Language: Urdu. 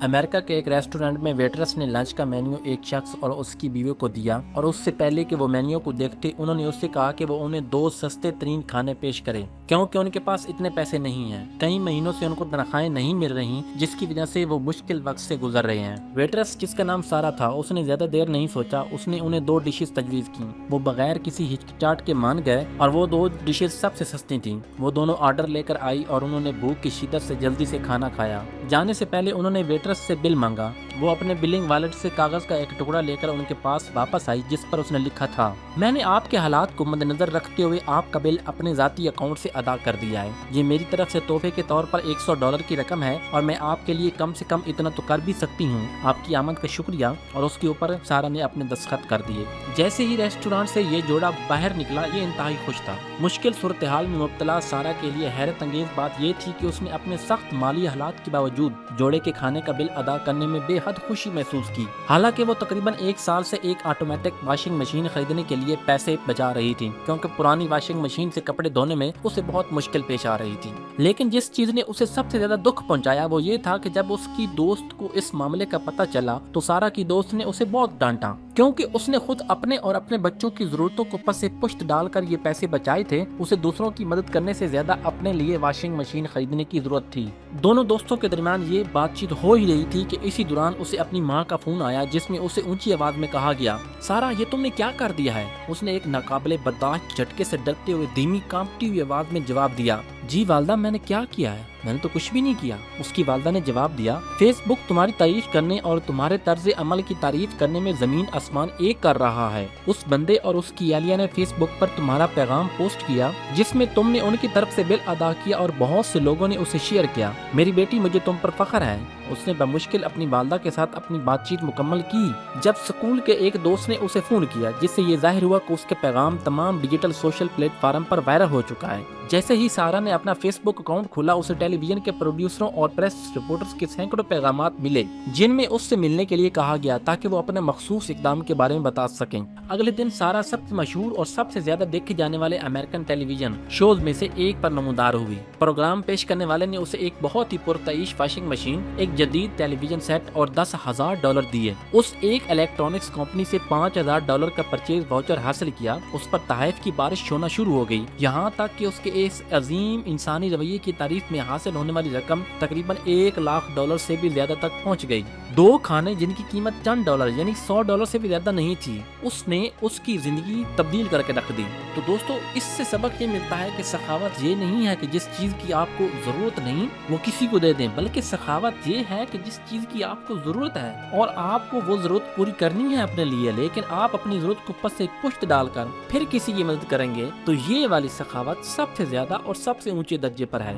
امریکہ کے ایک ریسٹورینٹ میں ویٹرس نے لنچ کا مینیو ایک شخص اور اس کی بیوی کو دیا، اور اس سے پہلے کہ وہ مینیو کو دیکھتے انہوں نے اس سے کہا کہ وہ انہیں 2 سستے ترین کھانے پیش کرے کیونکہ ان کے پاس اتنے پیسے نہیں ہیں۔ کئی مہینوں سے ان کو تنخواہیں نہیں مل رہی، جس کی وجہ سے وہ مشکل وقت سے گزر رہے ہیں۔ ویٹرس، جس کا نام سارا تھا، اس نے زیادہ دیر نہیں سوچا، اس نے انہیں 2 ڈشز تجویز کی۔ وہ بغیر کسی ہچکچاہٹ کے مان گئے، اور وہ 2 ڈشز سب سے سستی تھیں۔ وہ دونوں آرڈر لے کر آئی اور انہوں نے بھوک کی شدت سے جلدی سے کھانا کھایا۔ جانے سے پہلے انہوں نے ویٹرس سے بل مانگا۔ وہ اپنے بلنگ والٹ سے کاغذ کا ایک ٹکڑا لے کر ان کے پاس واپس آئی، جس پر اس نے لکھا تھا: میں نے آپ کے حالات کو مد نظر رکھتے ہوئے آپ کا بل اپنے ذاتی اکاؤنٹ سے ادا کر دیا ہے۔ یہ میری طرف سے تحفے کے طور پر $100 کی رقم ہے، اور میں آپ کے لیے کم سے کم اتنا تو کر بھی سکتی ہوں۔ آپ کی آمد کا شکریہ۔ اور اس کے اوپر سارا نے اپنے دستخط کر دیے۔ جیسے ہی ریسٹورانٹ سے یہ جوڑا باہر نکلا، یہ انتہائی خوش تھا۔ مشکل صورتحال میں مبتلا سارا کے لیے حیرت انگیز بات یہ تھی کہ اس نے اپنے سخت مالی حالات کے باوجود جوڑے کے کھانے کا بل ادا کرنے میں بے حد خوشی محسوس کی۔ حالانکہ وہ تقریباً 1 سال سے ایک آٹومیٹک واشنگ مشین خریدنے کے لیے پیسے بچا رہی تھی، کیونکہ پرانی واشنگ مشین سے کپڑے دھونے میں اسے بہت مشکل پیش آ رہی تھی۔ لیکن جس چیز نے اسے سب سے زیادہ دکھ پہنچایا وہ یہ تھا کہ جب اس کی دوست کو اس معاملے کا پتہ چلا تو سارا کی دوست نے اسے بہت ڈانٹا، کیونکہ اس نے خود اپنے اور اپنے بچوں کی ضرورتوں کو پس پشت ڈال کر یہ پیسے بچائے تھے۔ اسے دوسروں کی مدد کرنے سے زیادہ اپنے لیے واشنگ مشین خریدنے کی ضرورت تھی۔ دونوں دوستوں کے درمیان یہ بات چیت ہو ہی رہی تھی کہ اسی دوران اسے اپنی ماں کا فون آیا، جس میں اسے اونچی آواز میں کہا گیا: سارا، یہ تم نے کیا کر دیا ہے؟ اس نے ایک ناقابل برداشت جھٹکے سے ڈرتے ہوئے دھیمی کانپتی ہوئی آواز میں جواب دیا: جی والدہ، میں نے کیا کیا ہے؟ میں نے تو کچھ بھی نہیں کیا۔ اس کی والدہ نے جواب دیا: فیس بک تمہاری تعریف کرنے اور تمہارے طرز عمل کی تعریف کرنے میں زمین آسمان ایک کر رہا ہے۔ اس بندے اور اس کی اہلیہ نے فیس بک پر تمہارا پیغام پوسٹ کیا، جس میں تم نے ان کی طرف سے بل ادا کیا، اور بہت سے لوگوں نے اسے شیئر کیا۔ میری بیٹی، مجھے تم پر فخر ہے۔ اس نے بمشکل اپنی والدہ کے ساتھ اپنی بات چیت مکمل کی جب اسکول کے ایک دوست نے اسے فون کیا، جس سے یہ ظاہر ہوا کہ اس کے پیغام تمام ڈیجیٹل سوشل پلیٹ فارم پر وائرل ہو چکا ہے۔ جیسے ہی سارا نے اپنا فیس بک اکاؤنٹ کھولا، اسے ٹیلی ویژن کے پروڈیوسروں اور پریس رپورٹرز کے سینکڑوں پیغامات ملے، جن میں اس سے ملنے کے لیے کہا گیا تاکہ وہ اپنے مخصوص اقدام کے بارے میں بتا سکیں۔ اگلے دن سارا سب سے مشہور اور سب سے زیادہ دیکھے جانے والے امریکن ٹیلی ویژن شوز میں سے ایک پر نمودار ہوئی۔ پروگرام پیش کرنے والے نے اسے ایک بہت ہی پرتعیش واشنگ مشین، ایک جدید ٹیلی ویژن سیٹ اور $10,000 دیے۔ اس ایک الیکٹرانکس کمپنی سے $5,000 کا پرچیز واؤچر حاصل کیا۔ اس پر تحائف کی بارش ہونا شروع ہو گئی، یہاں تک کہ اس کے اس عظیم انسانی رویے کی تعریف میں حاصل ہونے والی رقم تقریباً $1,00,000 سے بھی زیادہ تک پہنچ گئی۔ 2 کھانے جن کی قیمت $10 یعنی $100 سے بھی زیادہ نہیں تھی، اس نے اس کی زندگی تبدیل کر کے رکھ دی۔ تو دوستو، اس سے سبق یہ ملتا ہے کہ سخاوت یہ نہیں ہے کہ جس چیز کی آپ کو ضرورت نہیں وہ کسی کو دے دیں، بلکہ سخاوت یہ ہے کہ جس چیز کی آپ کو ضرورت ہے اور آپ کو وہ ضرورت پوری کرنی ہے اپنے لیے، لیکن آپ اپنی ضرورت کو پس پشت ڈال کر پھر کسی کی مدد کریں گے، تو یہ والی سخاوت سب سے زیادہ اور سب سے اونچے درجے پر ہے۔